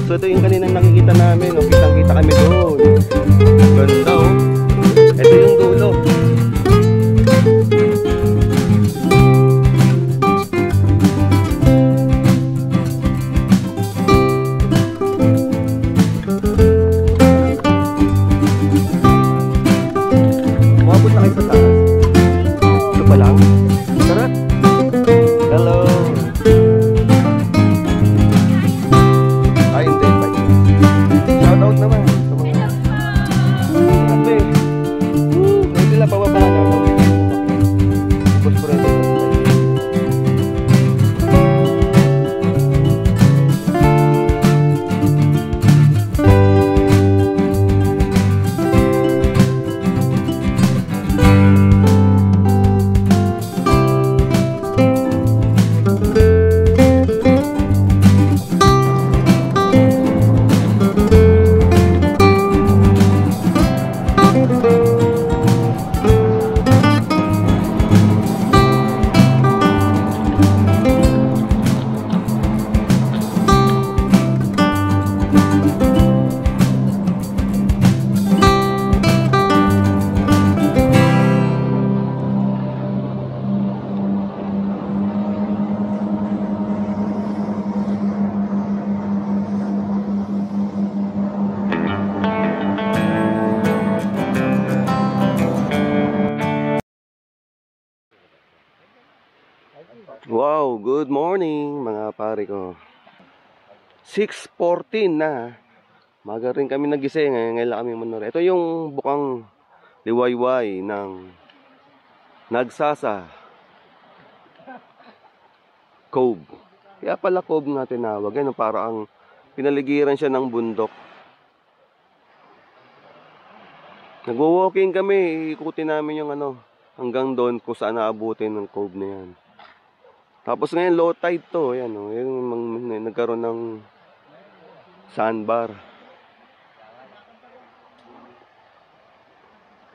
So ito yung kaninang nakikita namin, no? Kitang-kita kami doon. Ganda, oh. Ito yung dulo. Umabot na kayo sa taas. Ito pa lang. Tara. Hello. Shoutout naman sa mga ate. Ngayon sila pababa na. Tapos po rin. Wow, good morning mga pare ko. 6:14 na. Maga rin kami nagising, ngayon lang kami manor. Ito yung bukang liwayway ng Nagsasa Cove. Kaya pala Cove nga tinawag. Ano, parang pinaligiran siya ng bundok. Nagwo-walking kami, ikutin namin yung ano, hanggang doon kung saan naabutin ng Cove na yan. Tapos ngayon low tide to, ayan oh, yung nagkaroon ng sandbar.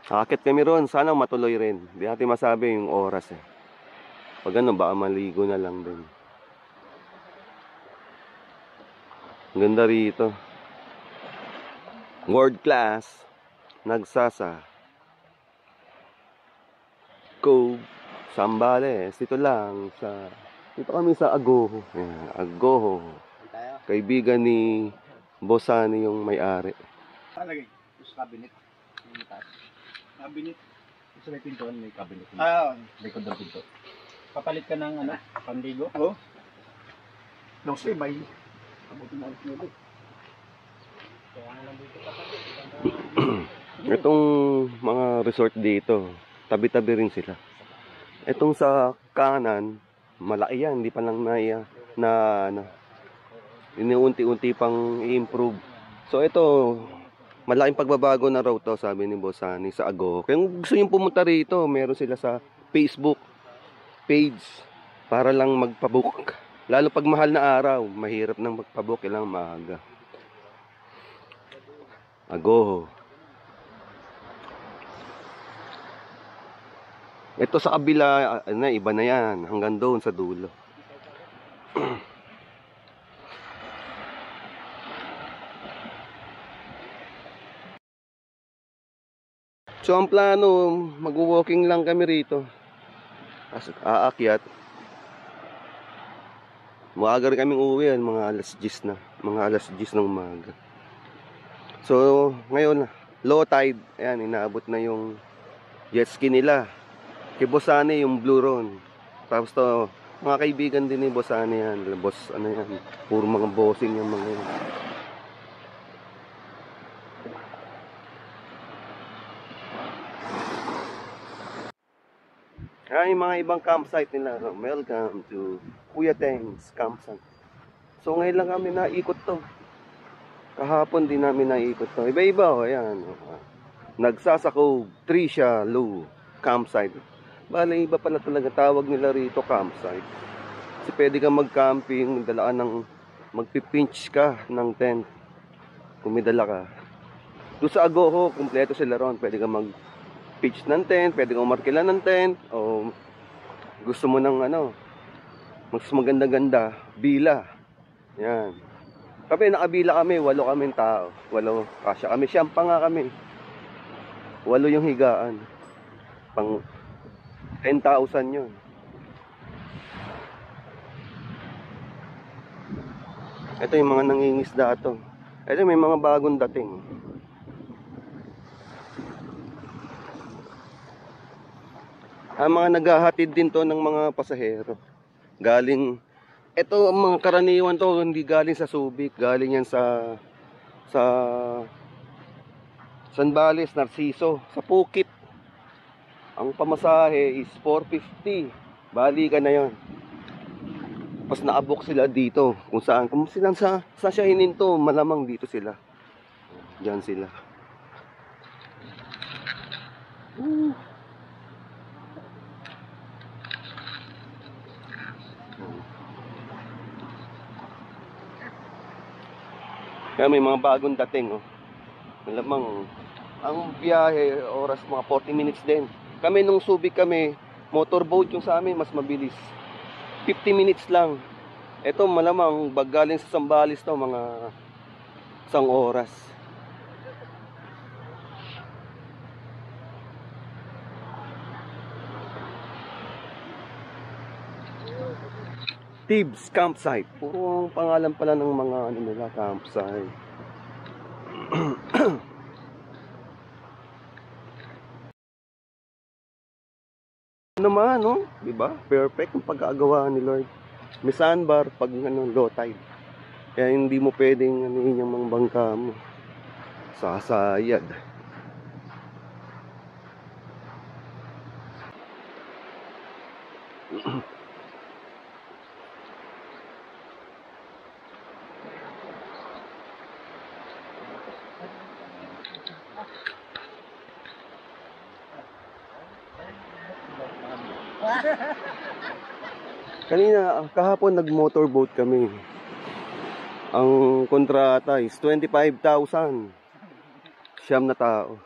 Akit kami ron, sana matuloy rin. Di natin masabi yung oras eh. Pag ano, baka maligo na lang din. Ganda rito. World class, Nagsasa Cove, Zambales. Dito lang sa, dito kami sa Agoho. Ayan, Agoho. Kaibigan ni Bosani yung may-ari. Lagay sa cabinet. Cabinet. Sa may pintuan may cabinet. Likod ng pinto. Papalit ka ng ano, pandigo? Oo. No, say may abutin na ang pinto. Kaya nga lang dito papalit. Itong mga resort dito, tabi-tabi rin sila. Itong sa kanan, malaki yan, hindi pa lang na iniunti-unti pang i-improve. So ito, malaking pagbabago na raw to, sabi ni Bosani sa Agoho. Kaya kung gusto niyo pumunta rito, meron sila sa Facebook page para lang magpabook. Lalo pag mahal na araw, mahirap nang magpabook, kailangan maaga. Agoho. Ito sa kabila, iba na yan. Hanggang doon sa dulo. So ang plano, mag-walking lang kami rito. Tapos aakyat. Maaga rin kaming uwi, mga alas 10 na. Mga alas 10 ng umaga. So ngayon, low tide. Ayan, inaabot na yung jet ski nila. Kay Bosani yung Blue Ron. Tapos to, mga kaibigan din ni Bosani yan. Boss, ano yan. Puro mga bossing yung mga yan. Ay, mga ibang campsite nila. Welcome to Kuya Teng's campsite. So ngayon lang kami naikot to. Kahapon din namin naikot to. Iba-iba oh, ayan. Nagsasakog, Tricia, Lou, campsite. Bale, iba pala talaga tawag nila rito campsite. Kasi pwede kang mag-camping, dalaan ng, magpipinch ka ng tent. Kung may dala ka. Doon sa Agoho, kumpleto sila ron. Pwede kang mag-pitch ng tent, pwede kang markila ng tent, o gusto mo ng ano, mas maganda-ganda, bila. Yan. Kami, nakabila kami, 8 kaming tao. 8, kasya kami, siyampa nga kami. 8 yung higaan. Pang 10,000 yun. Ito yung mga nangingisda to. Ito may mga bagong dating. Ang mga naghahatid din to ng mga pasahero. Galing, ito ang mga karaniwan to, hindi galing sa Subic, galing yan sa Zambales, Narciso, sa Pukit. Ang pamasahe is 450. Bali ka na yon. Tapos naabok sila dito. Kung saan sa siya hininto, malamang dito sila. Diyan sila. Kaya may mga bagong dating, oh. Malamang ang biyahe oras mga 40 minutes din. Kami nung Subic kami, motorboat yung sa amin, mas mabilis. 50 minutes lang. Ito malamang galing sa Zambales to, mga 1 oras. Tibbs Campsite. Puro ang pangalan pala ng mga ano nila, campsite. Naman, no? Diba? Perfect ang pag-aagawa ni Lord. May sandbar pag ano, low tide. Kaya hindi mo pwedeng ano yung mga bangka mo. Sasayad. Kanina, kahapon nag-motorboat kami. Ang kontrata is 25,000. 9 na tao.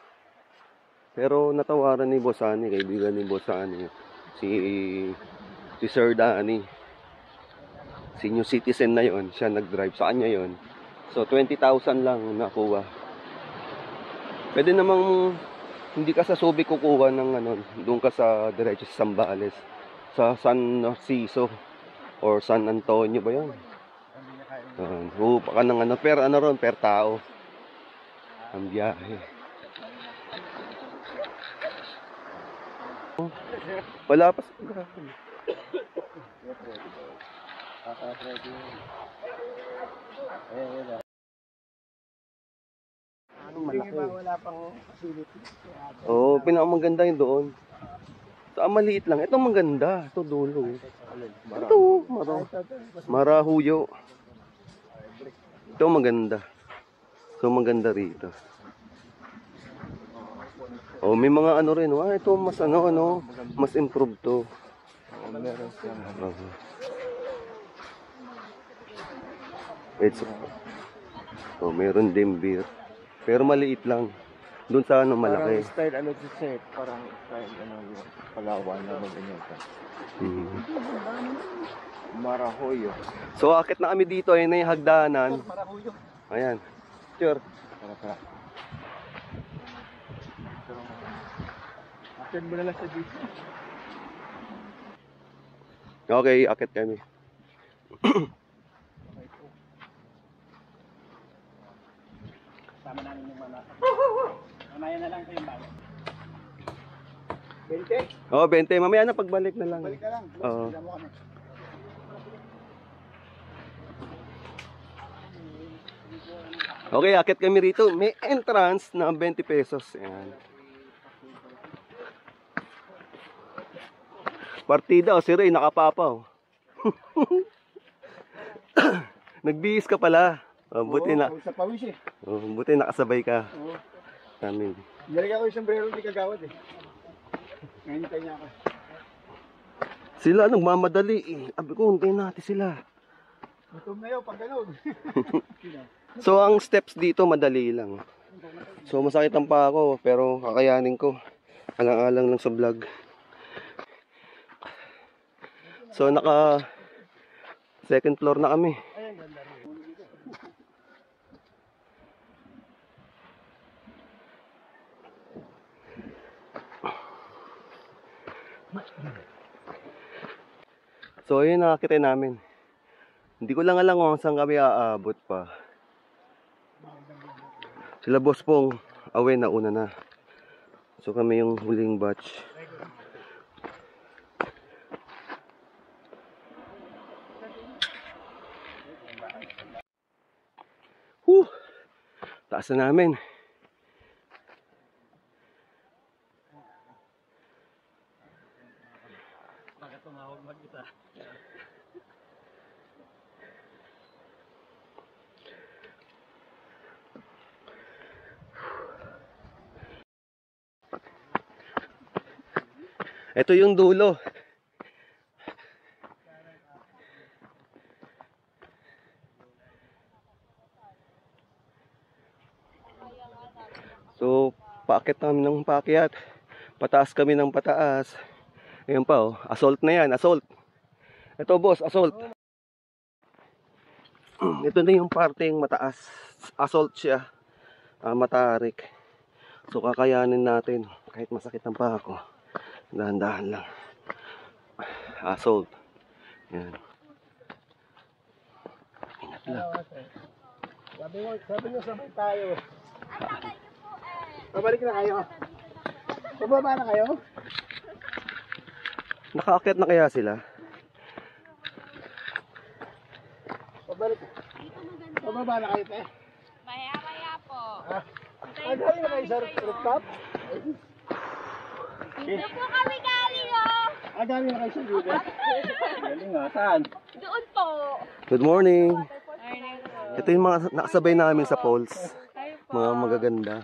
Pero natawaran ni Bosani, kaibigan ni Bosani, si Sir Danny. Senior citizen na yon, siya nag-drive sa kanya yon. So 20,000 lang nakuha. Pwede namang hindi ka sa Subic kukuha ng ano, doon ka sa diretso sa Zambales, sa San Narciso or San Antonio ba 'yon? Hupa ka ng ano, per ano ron, per tao ang biyahe. Wala pa sa anong malaki? Wala pang facility. Oo, pinakamaganda yun doon. Ito, maliit lang. Ito maganda. Ito dulo. Ito, marahuyo. Ito maganda. Ito maganda rito. Oh, may mga ano rin. Ito mas mas improved to. Meron din beer. Pero maliit lang. Doon sa ano malaki. Parang style ano to set, parang style ano yung Palawan na ganyan ka. Marahuyo. So akit na kami dito ay na yung hagdanan. Marahuyo. Ayan. Sure. Send mo na lang sa dito. Okay, akit kami. Sama namin yung mga mamaya na lang kayo bago. 20? Oo, 20. Mamaya na pagbalik na lang. Balik ka lang. Oo. Bigyan mo kami. Okay, akit kami rito. May entrance na 20 pesos. Ayan. Partida o si Ray, nakapapaw. Nagbihis ka pala. Oh, buti na. Sa pawis eh. Oh, buti nakasabay ka. Oo. Amin. Nilagay ako yung sombrero ni Kagawad eh. Ngayon tayo niya ako. Sila nagmamadali eh. Abi ko, hintayin natin sila. Gutom na yun pag gano'n. So, ang steps dito madali lang. So, masakit ang paa ko, pero kakayanin ko. Alang-alang lang sa vlog. So, naka second floor na kami. So, ayun nakakita namin. Hindi ko lang alam kung saan kami aabot pa. Sila boss pong away na una na. So, kami yung huling batch. Taas na namin. Bakit tumawag mag-isa? Ito yung dulo. So, paakit kami ng paakyat. Pataas kami ng pataas. Ayan pa oh, assault na yan, assault. Ito boss, assault. Ito na yung parteng mataas. Assault siya. Matarik. So, kakayanin natin. Kahit masakit ang paa ko. Dahan-dahan lang. Assault. Yan. Ingat lang. Sabi nyo sabay tayo. Pabalik na kayo. Pababa na kayo. Nakaakyat na kaya sila? Pabalik. Pababa na kayo, te. Maya-maya po. Galing na kayo sa rooftop? Dito po kami galing, oh. Galing na kayo sa rooftop? Galing nga, saan? Doon po. Good morning. Morning po. Ito yung mga nakasabay namin sa polls. Kayo po. Mga magaganda.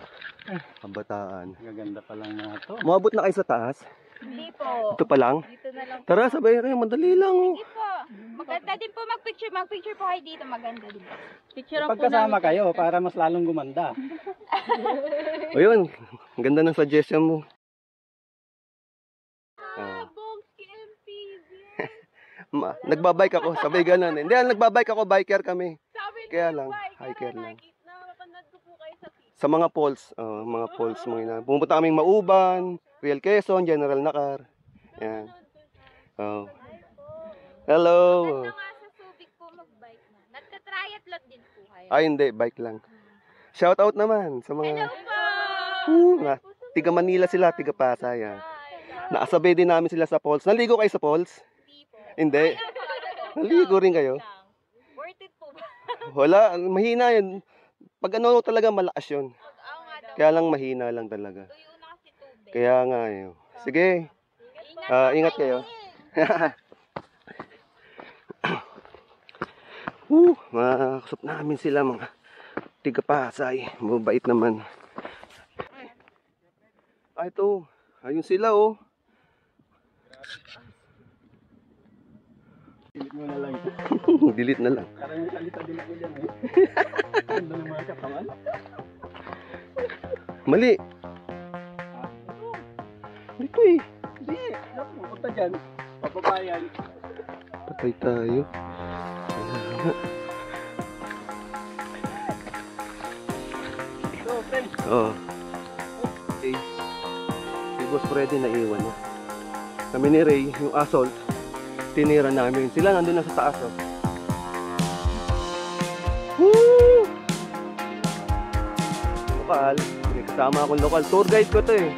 Kabataan. Gaganda pa lang mga to. Umabot na kayo sa taas? Hindi po. Ito pa lang? Dito na lang po. Tara, sabay kayo. Madali lang. Oh. Sige po. Maganda din po mag-picture. Mag-picture po kayo dito. Maganda din. Picture po Pagkasama kayo, para mas lalong gumanda. O yun, ang ganda ng suggestion mo. Bongski MPV. Nagbabike ako, sabay ganun. Hindi, nagbabike ako, biker kami. Sabi niyo Kaya yung lang, bike. hiker lang. Napapanood ko po kayo sa TV. Sa mga polls, mga polls mga ina. Pumunta kaming Mauban, Real Quezon, General Nakar. Yan. Oh. Hello. Ganda nga sa Subic po mag-bike na. Nagka-triathlon din po kayo. Ay, hindi, bike lang. Shout out naman sa mga Hello po. tiga Manila sila, tiga Pasay. Nakasabay din namin sila sa polls. Naligo kayo sa polls? Hindi po. Hindi. Naligo rin kayo? Worth it po ba? Wala, mahina yun. Pag ano talaga malakas yun. Oo nga daw. Kaya lang mahina lang talaga. Tuyo na kasi tubig. Kaya nga yun. Sige, ingat kayo. Makakasap namin sila mga tiga Pasay. Mabait naman. Ito. Ayun sila oh. Delete mo na lang. Delete na lang. Karang yung salita, delete mo yan eh. Ganda ng mga katawan. Mali. Dito eh. Hindi, naku, punta dyan. Papabayan. Patay tayo. So, friends. Oh. Okay. Good Boss Freddy naiwan niya. Kami ni Ray, yung assault, tinira namin. Sila nandun na sa taas. Oh. Woo! Lokal. May kasama akong lokal. Tour guide ko to eh.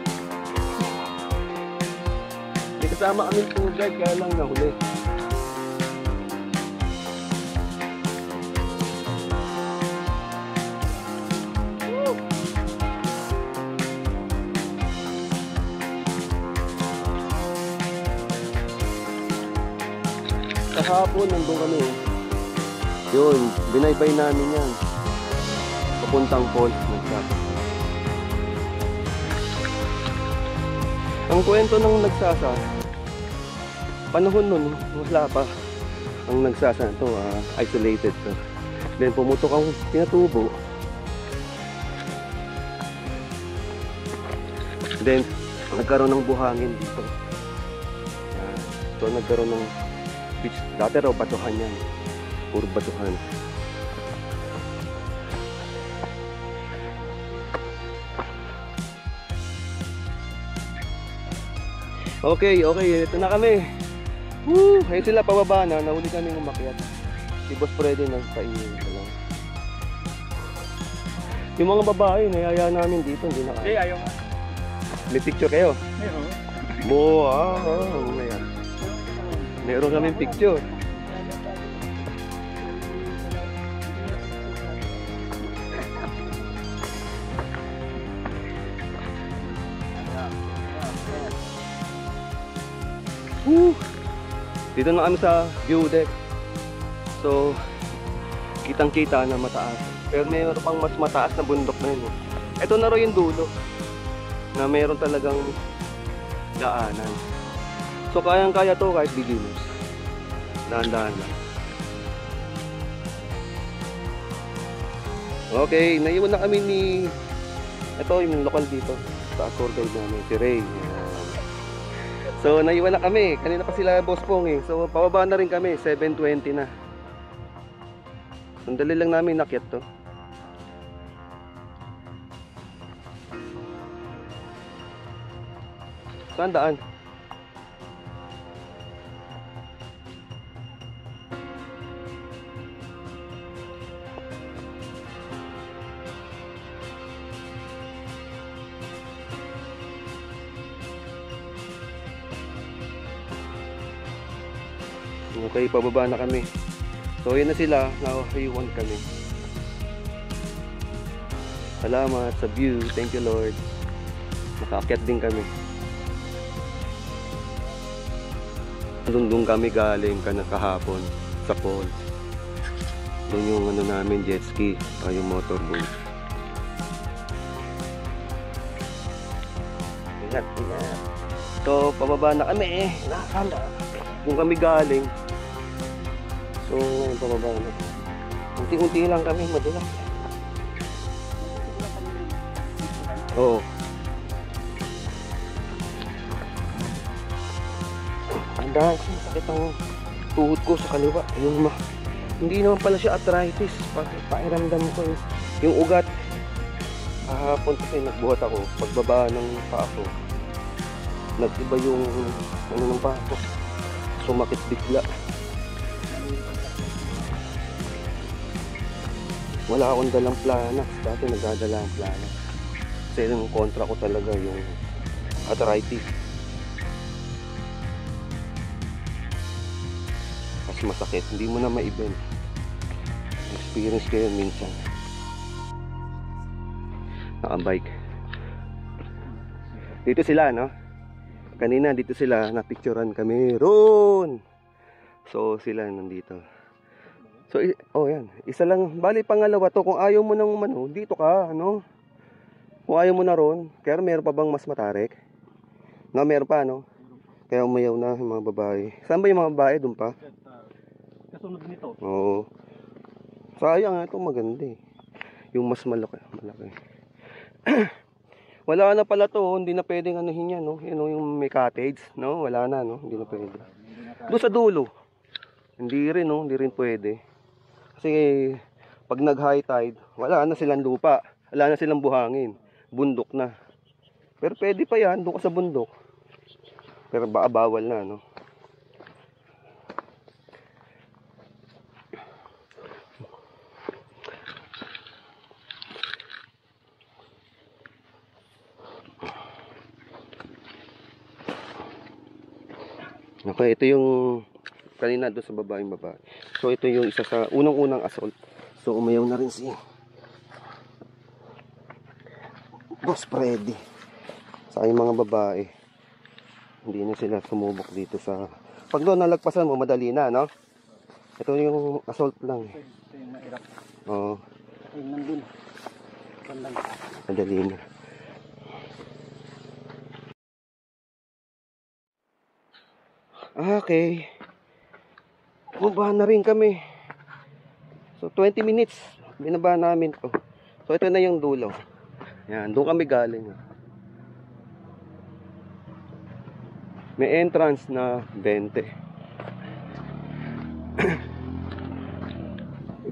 May kasama kami tour guide kaya lang nahuli. Kahapon nandun kami. Yun, binaybay namin yan. Papuntang falls. Ang kwento ng nagsasa, panahon nun, wala pa ang nagsasa ito, isolated to. Then pumutok ang pinatubo. Then nagkaroon ng buhangin dito. So nagkaroon ng beach. Dati raw batuhan yan. Puro batuhan. Okay. Ito na kami. Woo! Ayun sila pababa na. Nahuli kami umakyat. Si Boss Freddy nagpaingin ka lang. Yung mga babae, nayaya namin dito. Hindi na kaya. Ayaw nga. May picture kayo? Meron. Ayan. Meron kaming picture. Dito na kami sa view deck. So, kitang-kita na mataas. Pero mayroon pang mas mataas na bundok na yun. Ito na rin yung dulo. Na mayroon talagang daanan. So, kayang-kaya to kahit beginners. Dahan-dahan lang. Okay, naiwan na kami ni... Ito yung lokal dito. Sa tour guide namin, si Ray. So, naiwan na kami. Kanina pa sila Boss Pong eh. So, pababa na rin kami. 7:20 na. Sandali lang namin nakyat to. Saan daan? Okay, pababa na kami. So, yun na sila. Nakahayuan kami. Salamat sa view. Thank you, Lord. Nakaakyat din kami. Doon kami galing kahapon sa falls. Doon yung ano namin, jet ski. Yung motorboat. Ingat. So, pababa na kami. Nakakala. Doon kami galing. So, ngayon pababa na. Unti-unti lang kami, madulas. Oo. Ang dahil sakit ang tuhod ko sa kaliwa. Hindi naman pala siya arthritis. Pakiramdam ko yung ugat. Kahapon kasi nagbuhat ako. Pagbaba ng paa ko, nag-iba yung ano ng paa ko. Sumakit bigla. Wala akong dalang plana. Dati nagdadala ang plana. Kasi yung kontra ko talaga yung arthritis. Kasi masakit. Hindi mo na maibend. Experience ko yun minsan. Nakabike. Dito sila, no? Kanina dito sila. Napicturean kami. Roon! So sila nandito. So, yan. Isa lang. Bali, pangalawa to. Kung ayaw mo nang dito ka, ano? Kung ayaw mo na ron, kaya meron pa bang mas matarik? No, meron pa, no? Kaya umayaw na yung mga babae. Saan ba yung mga babae? Doon pa? Kasunod nito. Oo. Sayang, ito maganda eh. Yung mas malaki. Wala na pala to. Hindi na pwedeng anuhin yan, no? Yung may cottage, no? Wala na, no? Hindi na pwede. Doon sa dulo. Hindi rin, no? Hindi rin pwede. Kasi pag nag high tide, wala na silang lupa, wala na silang buhangin, bundok na. Pero pwede pa yan, doon ka sa bundok. Pero baka bawal na, no? Okay, ito yung kanina doon sa babaeng babae. So ito yung isa sa unang-unang assault. So umayaw na rin si Boss Freddy. Sa yung mga babae, hindi na sila sumubok dito sa... Pag doon nalagpasan mo, madali na, no? Ito yung assault lang. Ito yung nairap. Oo, Yung nandun. Bandang. madali na. Okay. Bumaba na rin kami. So 20 minutes binaba namin to. So ito na yung dulo. Yan, doon kami galing. May entrance na 20.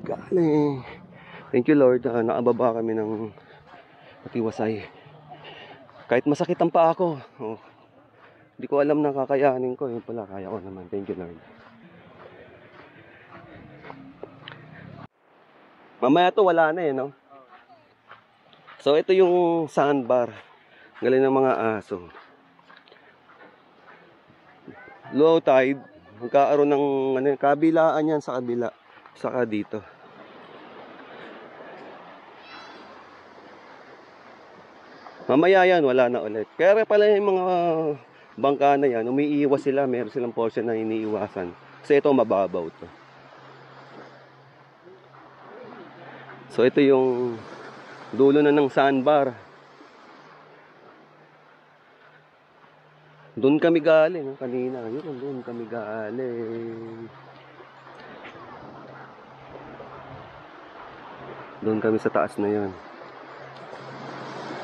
Galing. Thank you Lord, nakababa kami ng Patiwasay. Kahit masakit ang paa ko. Oh. Hindi ko alam na kakayanin ko. Yun pala, kaya ko naman. Thank you Lord. Mamaya to wala na no? So ito yung sandbar. Galing ng mga aso. Low tide. Magkaaroon ng kabilaan yan sa kabila. Saka dito. Mamaya yan, wala na ulit. Kaya pala yung mga bangka na yan, umiiwas sila. Meron silang portion na iniiwasan. Kasi ito mababaw to. So ito yung dulo na ng sandbar. Doon kami galing kanina. Doon kami galing. Doon kami sa taas na yan.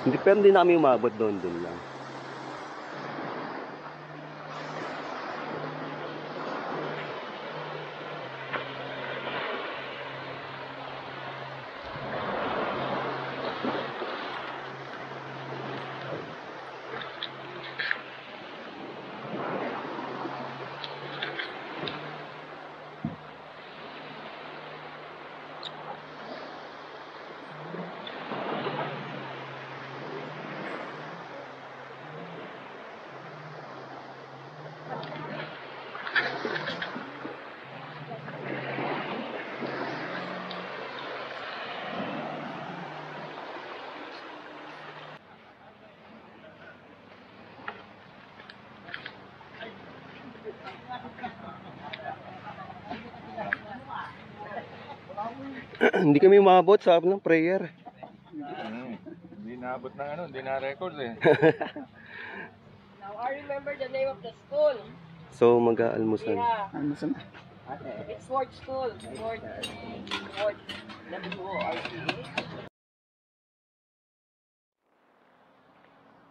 Hindi, pero hindi namin umabot doon lang. Hindi kami umabot sa ng prayer. Hindi naabot ng hindi na-record eh. Now I remember the name of the school. So mag-aalmusal. Yeah, Ano sa... it's Ward School. Ward. W-O-R-D.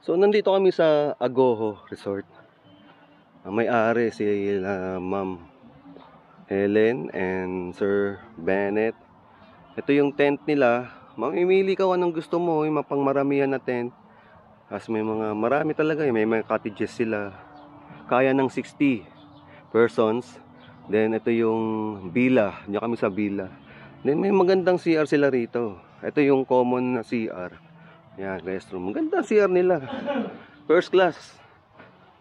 So nandito kami sa Agoho Resort. Ang may-ari si Ma'am Helen and Sir Bennett. Ito yung tent nila. Mamimili ka kung anong gusto mo, yung mapangmaramihan na tent. Kasi may mga marami talaga, may mga cottages sila. Kaya ng 60 persons. Then ito yung villa, diyan kami sa villa. Then may magandang CR sila rito. Ito yung common na CR. Yan, restroom. Maganda CR nila. First class.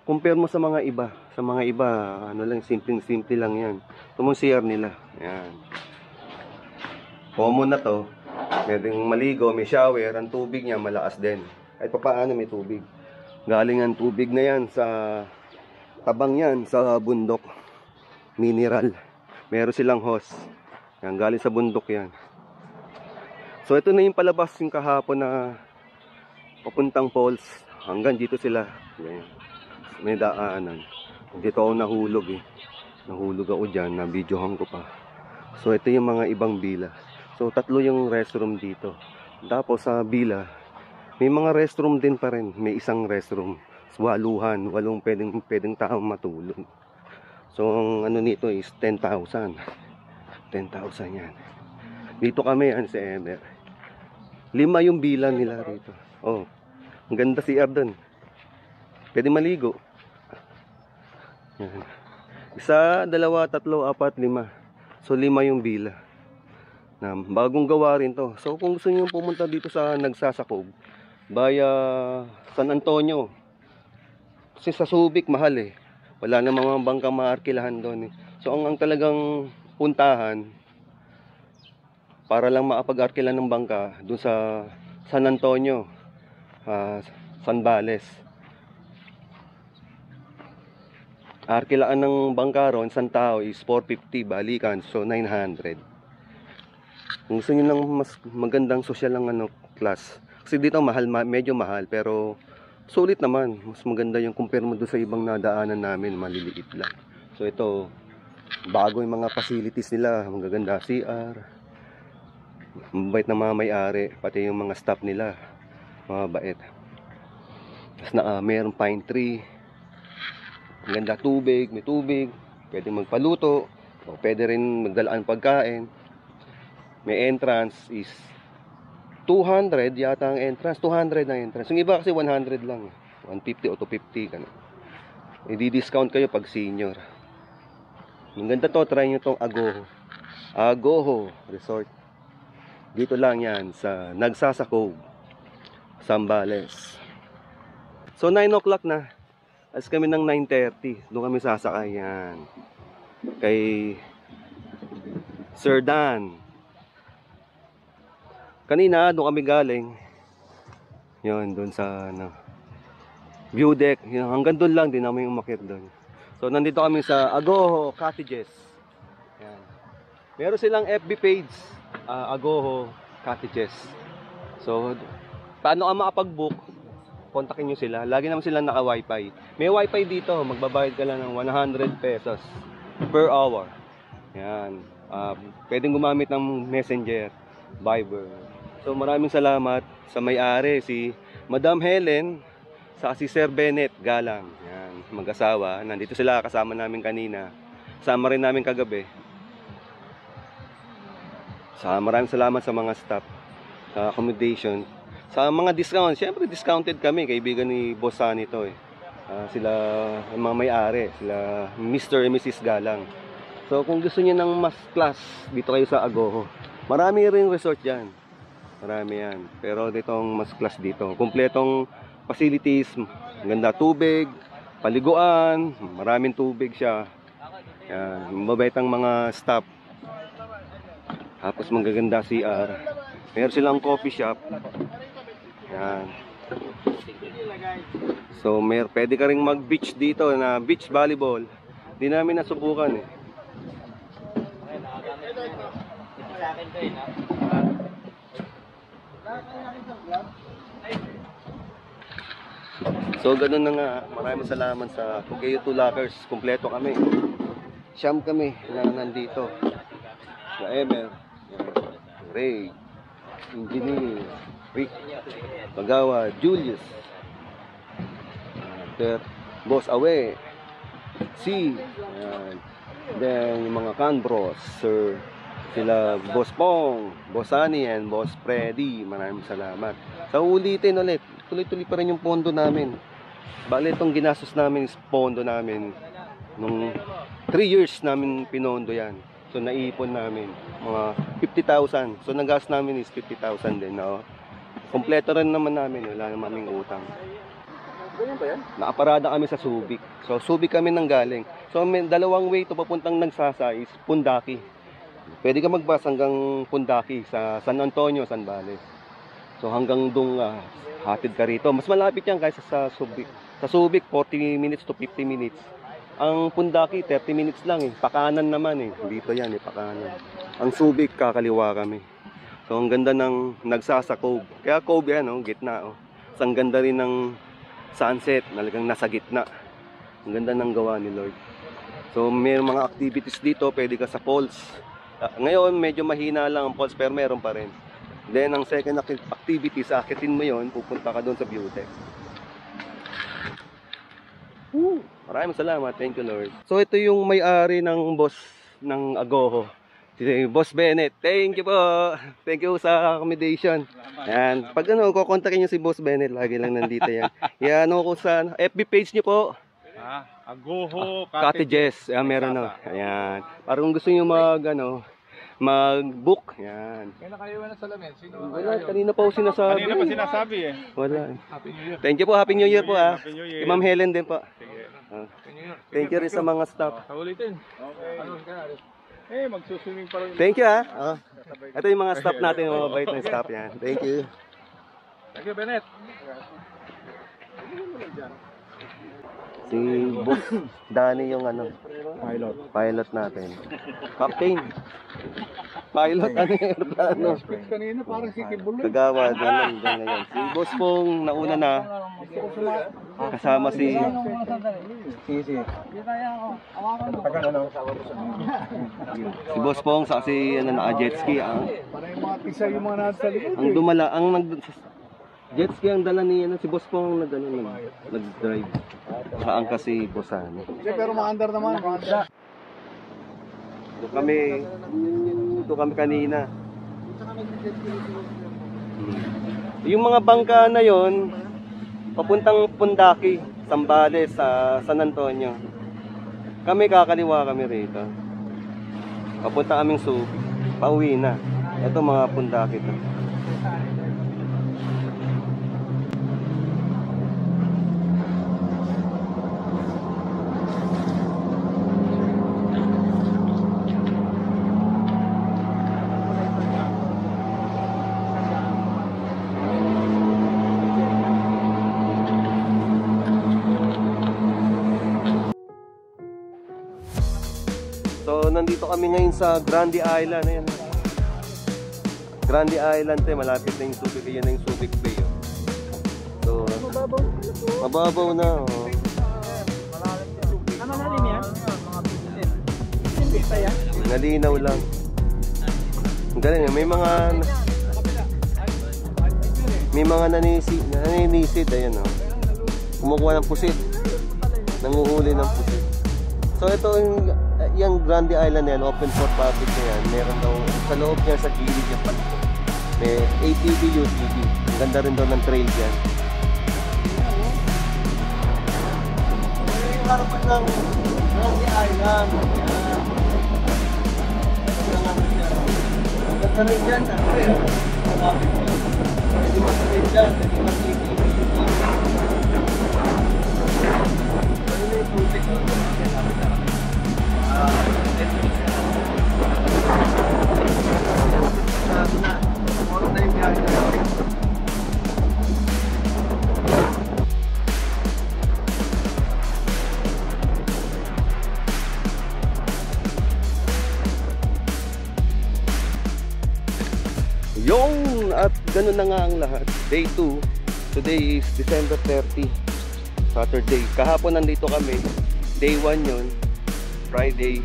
Compare mo sa mga iba. Sa mga iba, ano lang, simple lang yan. Ito mong CR nila. Yan. Common na to. Pwedeng maligo, may shower. Ang tubig niya malakas din. Kahit papaano may tubig. Galing ang tubig na yan sa tabang yan, sa bundok. Mineral. Meron silang hose. Yan, galing sa bundok yan. So ito na yung palabas yung kahapon na papuntang falls. Hanggang dito sila. Yan. May daanan. Dito ako nahulog eh. Nahulog ako dyan. Na-videohan ko pa. So ito yung mga ibang villa. So tatlo yung restroom dito. Tapos sa villa, may mga restroom din pa rin. May isang restroom. Waluhan. Walong pwedeng taong matulog. So ang ano nito is 10,000. 10,000 yan. Dito kami yan sa Emer. 5 yung villa nila rito. Oh. Ang ganda CR doon. Pwede maligo. Yan. 1, 2, 3, 4, 5. So 5 yung bila. Na bagong gawa rin to. So kung gusto niyo pumunta dito sa Nagsasakog, via San Antonio. Kasi sa Subic mahal eh. Wala na mga bangkang maarkilahan doon eh. So ang talagang puntahan para lang makapag-arkila ng bangka doon sa San Antonio, Zambales. Arkilaan ng bangka ron, isang tao is 450, balikan, so 900. Kung gusto nyo lang mas magandang social lang class. Kasi dito mahal, medyo mahal, pero sulit naman. Mas maganda yung compare mo doon sa ibang nadaanan namin, maliliit lang. So ito, bago yung mga facilities nila, magaganda CR. Mabait na mga may-ari, pati yung mga staff nila, mabait. Tapos mayroong pine tree. Maganda tubig, may tubig, pwede magpaluto, o pwede rin magdalaan pagkain. May entrance is 200 yata ang entrance, 200 ang entrance. Yung iba kasi 100 lang, 150 o 250 ganun. I-discount kayo pag senior. Ang ganda to, try nyo tong Agoho. Agoho Resort. Dito lang yan sa Nagsasakog, Zambales. So 9 o'clock na. As kami ng 9:30, doon kami sasakay yan. Kay Sir Dan. Kanina doon kami galing. Yon, doon sa view deck. Yun, hanggang doon lang din namin umakyat doon. So nandito kami sa Agoho Cottages. Yan. Meron silang FB page, Agoho Cottages. So paano ka makapag-book? Kontakin nyo sila. Lagi naman sila naka-wifi. May wifi dito. Magbabayad ka lang ng 100 pesos per hour. Yan. Pwedeng gumamit ng Messenger, Viber. So maraming salamat sa may-ari, si Madam Helen, sa si Sir Bennett Galang. Yan. Mag-asawa. Nandito sila kasama namin kanina. Kasama rin namin kagabi. Maraming salamat sa mga staff, sa accommodation. Sa mga discount, syempre discounted kami, kaibigan ni Boss Sunny to eh. Sila ang mga may-ari, sila Mr. and Mrs. Galang. So kung gusto niyo ng mas class, dito kayo sa Agoho. Marami ring resort diyan. Marami yan. Pero ditong mas class dito. Kumpletong facilities, ganda tubig, paliguan, maraming tubig siya. Yan, mabait ang mga staff. Tapos magaganda CR. Meron silang coffee shop. Yan. So, pwede ka rin mag-beach dito na beach volleyball. Hindi namin nasubukan eh. So, ganun na nga. Maraming salamat sa Pugeo 2 Lockers. Kompleto kami. Siyam kami na nandito. Sa Emer, Ray, Engineer, Rick, Pagawa, Julius, Boss Awe, C, then yung mga Canbros, Sir, sila Boss Pong, Boss Sunny, and Boss Freddy. Maraming salamat. Sa ulitin ulit, tuloy-tuloy pa rin yung pondo namin. Bale, itong ginastos namin is pondo namin. Nung 3 years namin pinondo yan. So, naipon namin mga 50,000. So, nagas namin is 50,000 din. No? Kompleto rin naman namin. Wala naman kaming utang. Ganyan ba yan? Nakaparada kami sa Subic. So, Subic kami nang galing. So, may dalawang way to papuntang Nagsasa is Pundaki. Pwede ka mag-bus hanggang Pundaki sa San Antonio, Zambales. So, hanggang doon hatid ka rito. Mas malapit yan kaysa sa Subic. Sa Subic, 40 minutes to 50 minutes. Ang Pundaki, 30 minutes lang eh. Pakanan naman eh. Dito yan eh, pakanan. Ang Subic, kakaliwa kami. So, ang ganda ng Nagsasa Cove. Kaya Cove yan, oh, gitna. Oh. So, ang ganda rin ng sunset. Nalagang nasa gitna. Ang ganda ng gawa ni Lord. So, may mga activities dito. Pwede ka sa falls. Ngayon, medyo mahina lang ang falls, pero meron pa rin. Then, ang second activity, akitin mo yon, pupunta ka doon sa view deck. Maraming salamat. Thank you, Lord. So, ito yung may-ari ng boss ng Agoho. Si Boss Bennett. Thank you po. Thank you sa accommodation. Yan. Pag ano, kukontakin nyo si Boss Bennett, lagi lang nandito yan. Yan ako sa FB page nyo po. Agoho Cottages. Yan, meron no. Ayan. Parang gusto nyo mag-book. Yan. Kailan kayo na sa lamin? Sino? Wala, kanina pa ako sinasabi. Kanina pa sinasabi eh. Wala. Happy New Year. Thank you po. Happy New Year po ah. Happy New Year. Kay Ma'am Helen din po. Sige. Happy New Year. Thank you rin sa mga staff. Sa ulitin. Okay. Ano ka na? Magsuswimming pa rin. Thank you ah. Ito yung mga staff natin, mga mabait na staff yan. Thank you. Thank you, Bennett. Si Boss Danny yung ano, pilot natin. Captain. Pilot, ano yung aeroplano? Kanina parang si Kibuloy. Kagawad, ganun, ganyan. Si Boss pong nauna na, kasama si... Si Boss pong sa si ano, naka-jet ski. Parang yung mga pisa yung mga nasa likod. Ang dumala, jet ski ang dala ni ano, si Boss pong nag-drive. Saan kasi Bossani. Pero maandar naman. Ito kami kanina. Yung mga bangka na yon, papuntang Pundaki, Zambales, sa San Antonio. Kami kakaliwa kami rito. Papunta kaming pauwi na. Ito mga Pundaki to. So, nandito kami ngayon sa Grande Island. Ayan. Grande Island, malapit na yung Subic. Ayan na yung Subic Bay. So, mababaw na. Oh. Ano nalim yan? Mga bisit. Bisit yan? Nalinaw lang. Ang galing, may mga naninisid. Ayan, oh. Kumukuha ng pusit. Nanguhuli ng pusit. So, ito yung Grande Island yan, open for public na yan. Meron daw sa loob niya, sa gilid yung palito. May ATV, UTV. Ang ganda rin daw ng trail dyan. Yung harapan ng Grande Island. Yan. Ang ganda rin dyan. Pwede mag-trail dyan. Pwede mag-ATV. Pwede na yung project. Yung at ganun na nga ang lahat. Day 2. Today is December 30, Saturday. Kahapon nandito kami. Day 1 yun, Friday.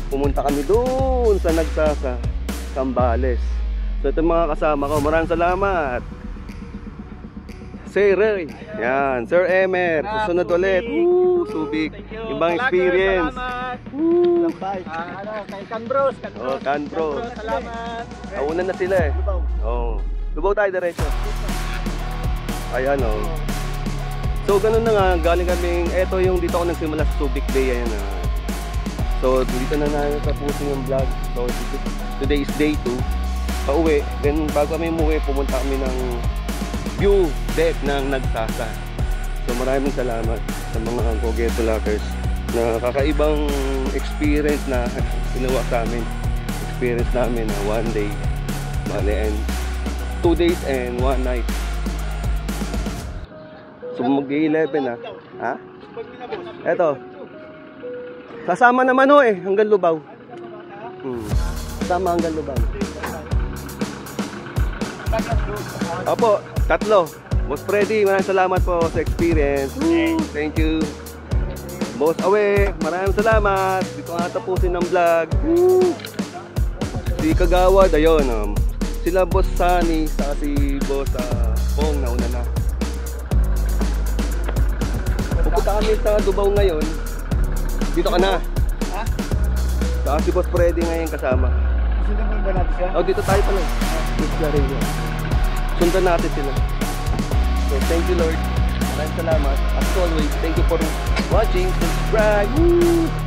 Pumunta kami doon sa Nagsasa, Zambales. So ito mga kasama ko. Maraming salamat. Sir Ray. Yan. Sir Emer. Susunod ulit. Woo, Subic. Ibang experience. Woo. Kay Canbros. Oh, Canbros. Salamat. Nauna na sila eh. Oh. Lubaw tayo diretso. Ayan oh. So ganun na nga, galing kaming, eto yung dito ako nagsimula sa Subic Bay. Ayan ah. So dito na tapusin yung vlog. So today is day 2. Pauwi. Then bago kami umuwi, pumunta kami ng view deck ng Nagsasa. So maraming salamat sa mga Go-Geto Lockers na kakaibang experience na ginawa sa amin. Experience namin na 1 day, and 2 days and 1 night. So mag-11 na. Ha? Eto. Kasama naman ho eh, hanggang Lubao. Kasama hanggang Lubao. Opo, 3. Boss Freddy, maraming salamat po sa experience. Thank you. Boss Awe, maraming salamat. Dito nga tapusin ng vlog. Si Kagawad, ayun. Sila Boss Sunny, saka si Boss Pong, nauna na. Pupunta kami sa Dubaw ngayon. Dito ka na. Saka si Boss Freddy ngayon kasama. Sundan mo ba natin sila? Oh, dito tayo pala. Dito na rin yun. Sundan natin sila. So, thank you Lord. Maraming salamat. As always, thank you for watching. Subscribe. Woo!